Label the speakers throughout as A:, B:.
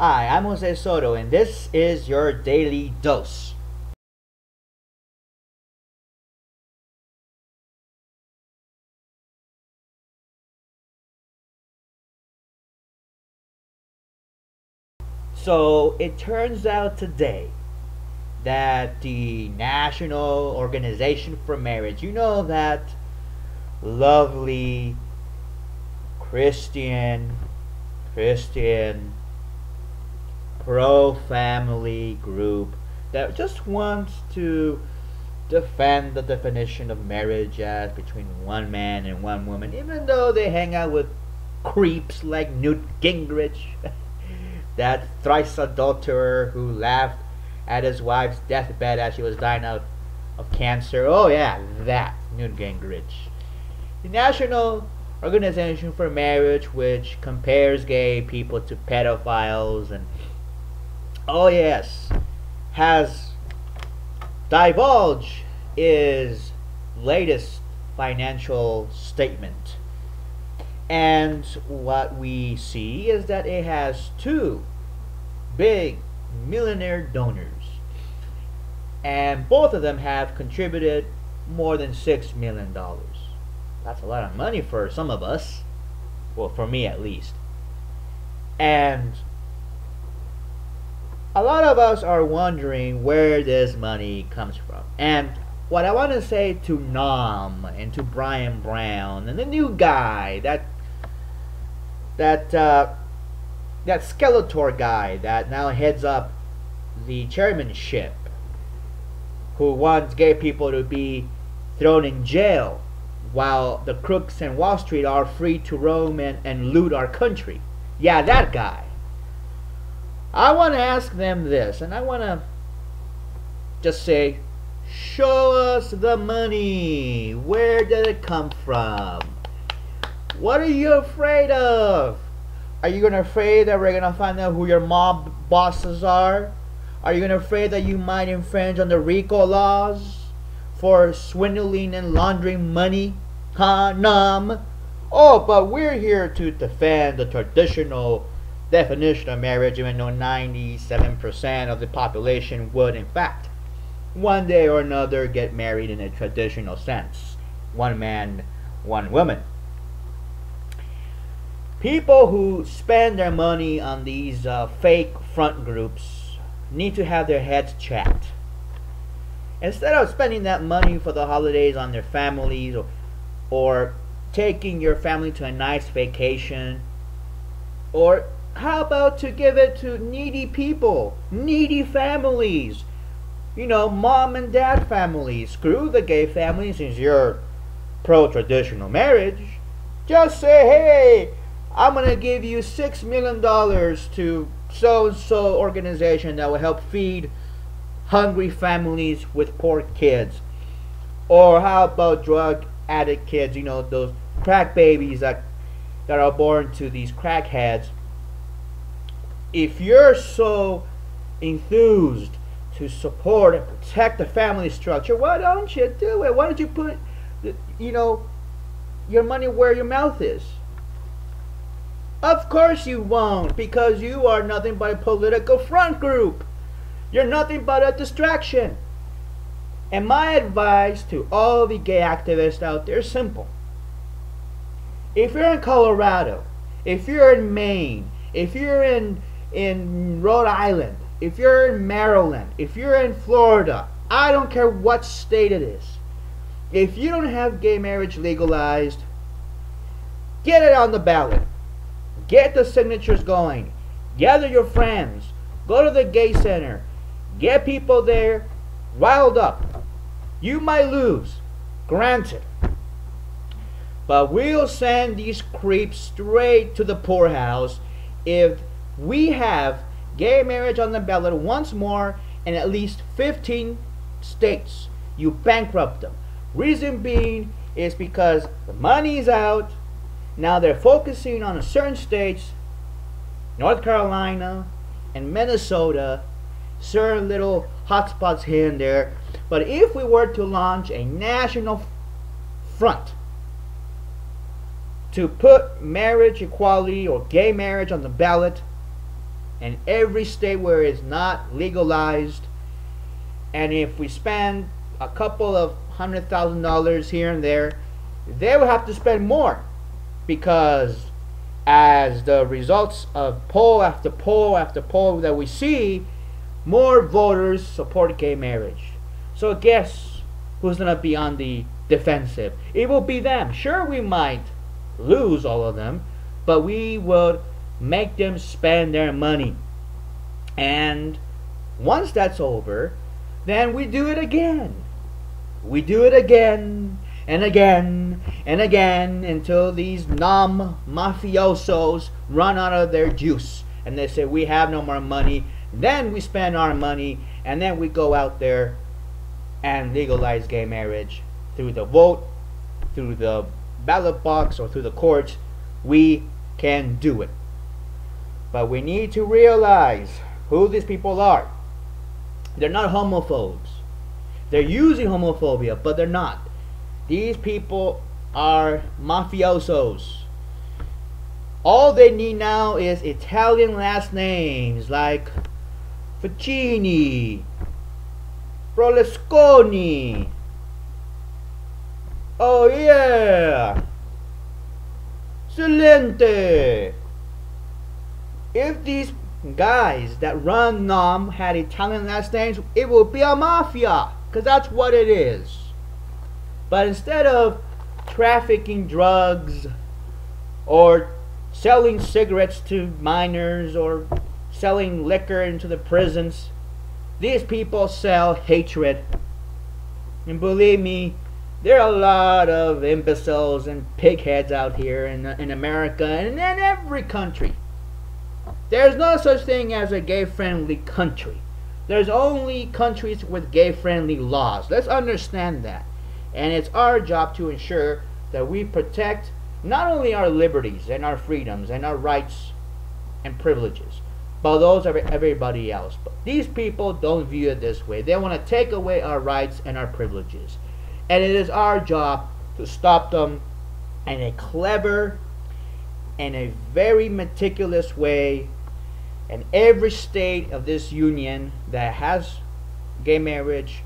A: Hi, I'm Jose Soto, and this is your daily dose. So it turns out today that the National Organization for Marriage, that lovely Christian pro-family group that just wants to defend the definition of marriage as between one man and one woman, even though they hang out with creeps like Newt Gingrich, that thrice adulterer who laughed at his wife's deathbed as she was dying out of cancer. Oh yeah, that Newt Gingrich. The National Organization for Marriage, which compares gay people to pedophiles, and oh yes, has divulged its latest financial statement. And what we see is that it has two big millionaire donors. And both of them have contributed more than $6 million. That's a lot of money for some of us. Well, for me at least. And a lot of us are wondering where this money comes from. And what I want to say to NOM and to Brian Brown and the new guy, that Skeletor guy that now heads up the chairmanship, who wants gay people to be thrown in jail while the crooks in Wall Street are free to roam and loot our country. Yeah, that guy. I want to ask them this, and I want to just say, show us the money. Where did it come from? What are you afraid of? Are you going to afraid that we're going to find out who your mob bosses are? Are you going to afraid that you might infringe on the RICO laws for swindling and laundering money? Huh, NOM? Oh, but we're here to defend the traditional definition of marriage, even though 97% of the population would, in fact, one day or another get married in a traditional sense. One man, one woman. People who spend their money on these fake front groups need to have their heads checked. Instead of spending that money for the holidays on their families, or taking your family to a nice vacation, or how about to give it to needy people, needy families, mom and dad families. Screw the gay family since you're pro-traditional marriage. Just say, hey, I'm going to give you $6 million to so-and-so organization that will help feed hungry families with poor kids. Or how about drug addict kids, those crack babies that are born to these crackheads. If you're so enthused to support and protect the family structure, why don't you do it? Why don't you put, your money where your mouth is? Of course you won't, because you are nothing but a political front group. You're nothing but a distraction. And my advice to all the gay activists out there is simple. If you're in Colorado, if you're in Maine, if you're in Rhode Island, if you're in Maryland, if you're in Florida, I don't care what state it is. If you don't have gay marriage legalized, get it on the ballot. Get the signatures going. Gather your friends. Go to the gay center. Get people there riled up. You might lose, granted. But we'll send these creeps straight to the poorhouse if we have gay marriage on the ballot once more in at least 15 states. You bankrupt them. Reason being is because the money's out. Now they're focusing on certain states, North Carolina and Minnesota, certain little hotspots here and there. But if we were to launch a national front to put marriage equality or gay marriage on the ballot, And every state where it's not legalized, and if we spend a couple of $100,000 here and there, they will have to spend more, because as the results of poll after poll after poll that we see, more voters support gay marriage. So guess who's going to be on the defensive? It will be them. Sure, we might lose all of them, but we will make them spend their money. And once that's over, then we do it again. We do it again and again and again until these NOM mafiosos run out of their juice and they say we have no more money. Then we spend our money, and then we go out there and legalize gay marriage through the vote, through the ballot box, or through the courts. We can do it. But we need to realize who these people are. They're not homophobes. They're using homophobia, but they're not. These people are mafiosos. All they need now is Italian last names like Ficini, Berlusconi. Oh yeah, Silente. If these guys that run NOM had Italian last names, it would be a mafia, because that's what it is. But instead of trafficking drugs or selling cigarettes to minors or selling liquor into the prisons, these people sell hatred. And believe me, there are a lot of imbeciles and pigheads out here in America and in every country. There's no such thing as a gay-friendly country. There's only countries with gay-friendly laws. Let's understand that. And it's our job to ensure that we protect not only our liberties and our freedoms and our rights and privileges, but those of everybody else. But these people don't view it this way. They want to take away our rights and our privileges. And it is our job to stop them in a clever and a very meticulous way. And every state of this union that has gay marriage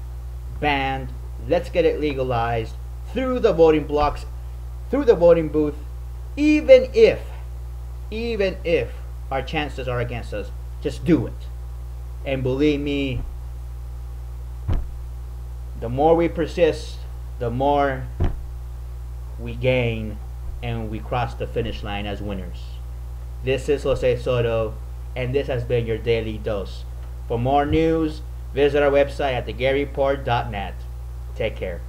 A: banned, let's get it legalized through the voting blocks, through the voting booth, even if our chances are against us. Just do it. And believe me, the more we persist, the more we gain and we cross the finish line as winners. This is Jose Soto, and this has been your Daily Dose. For more news, visit our website at thegayreport.net. Take care.